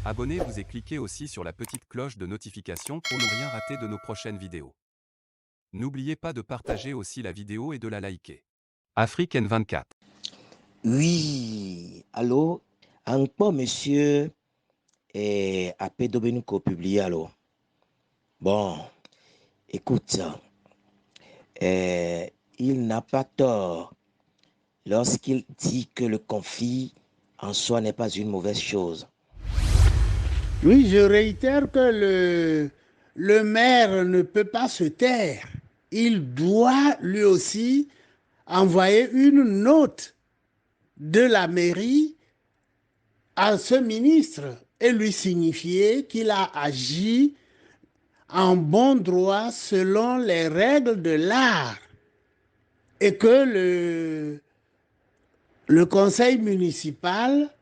Abonnez-vous et cliquez aussi sur la petite cloche de notification pour ne rien rater de nos prochaines vidéos. N'oubliez pas de partager aussi la vidéo et de la liker. Afrique N24. Oui, allô? Encore monsieur Apedobenuko publié, allô? Bon, écoute, il n'a pas tort lorsqu'il dit que le conflit en soi n'est pas une mauvaise chose. Oui, je réitère que le maire ne peut pas se taire. Il doit lui aussi envoyer une note de la mairie à ce ministre et lui signifier qu'il a agi en bon droit selon les règles de l'art et que le conseil municipal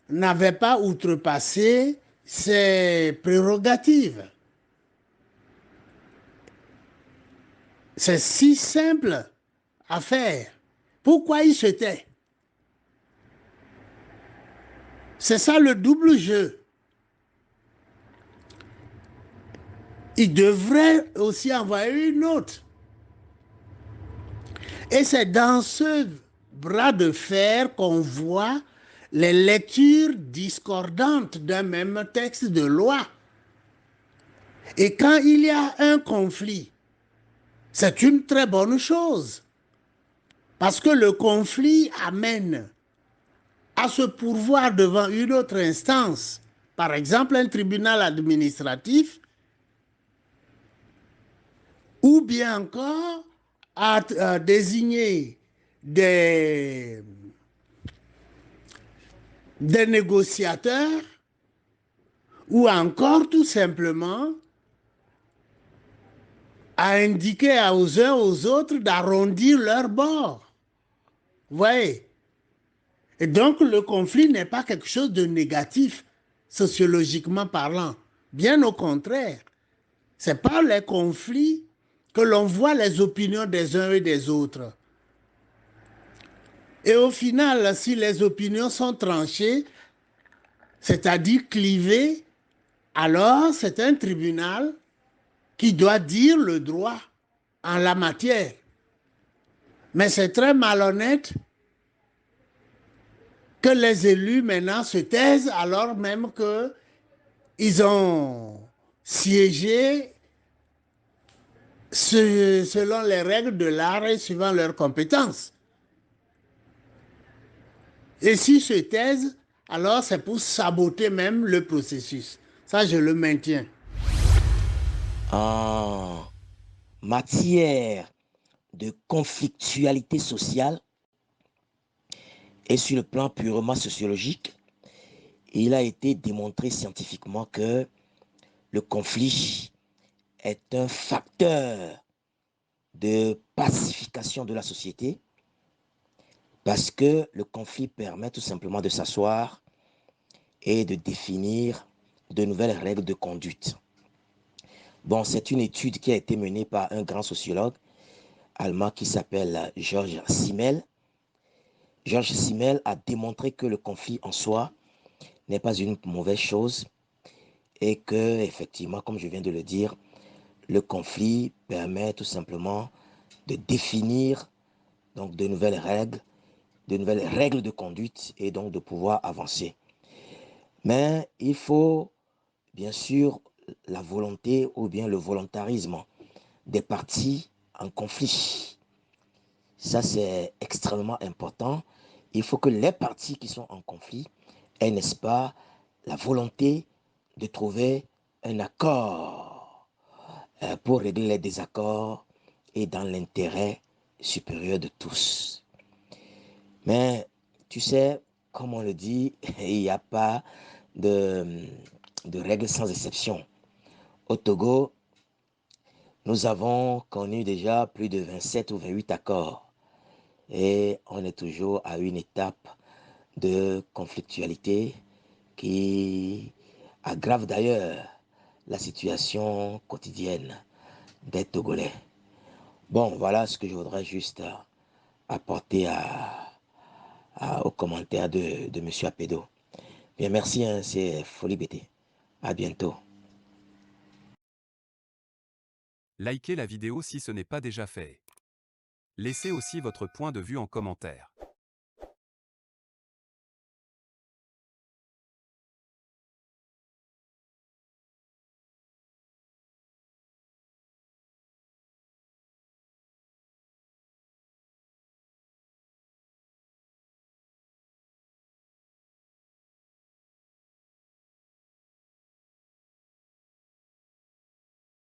n'avait pas outrepassé ses prérogatives. C'est si simple à faire. Pourquoi il se tait? C'est ça le double jeu. Il devrait aussi envoyer une note. Et c'est dans ce bras de fer qu'on voit les lectures discordantes d'un même texte de loi. Et quand il y a un conflit, c'est une très bonne chose. Parce que le conflit amène à se pourvoir devant une autre instance, par exemple un tribunal administratif, ou bien encore à désigner des négociateurs, ou encore tout simplement à indiquer aux uns aux autres d'arrondir leur bord. Vous voyez? Et donc le conflit n'est pas quelque chose de négatif, sociologiquement parlant. Bien au contraire. C'est par les conflits que l'on voit les opinions des uns et des autres. Et au final, si les opinions sont tranchées, c'est-à-dire clivées, alors c'est un tribunal qui doit dire le droit en la matière. Mais c'est très malhonnête que les élus maintenant se taisent alors même qu'ils ont siégé selon les règles de l'art et suivant leurs compétences. Et s'ils se taisent, alors c'est pour saboter même le processus. Ça, je le maintiens. En matière de conflictualité sociale et sur le plan purement sociologique, il a été démontré scientifiquement que le conflit est un facteur de pacification de la société parce que le conflit permet tout simplement de s'asseoir et de définir de nouvelles règles de conduite. Bon, c'est une étude qui a été menée par un grand sociologue allemand qui s'appelle Georges Simmel. Georges Simmel a démontré que le conflit en soi n'est pas une mauvaise chose et que, effectivement, comme je viens de le dire, le conflit permet tout simplement de définir donc de nouvelles règles de conduite et donc de pouvoir avancer. Mais il faut bien sûr la volonté ou bien le volontarisme des parties en conflit. Ça, c'est extrêmement important. Il faut que les parties qui sont en conflit aient, n'est-ce pas, la volonté de trouver un accord pour régler les désaccords et dans l'intérêt supérieur de tous. Mais tu sais, comme on le dit, il n'y a pas de règles sans exception. Au Togo, nous avons connu déjà plus de 27 ou 28 accords et on est toujours à une étape de conflictualité qui aggrave d'ailleurs la situation quotidienne des Togolais. Bon, voilà ce que je voudrais juste apporter aux commentaires de M. Apedo. Bien, merci, hein, c'est Folie BT. À bientôt. Likez la vidéo si ce n'est pas déjà fait. Laissez aussi votre point de vue en commentaire.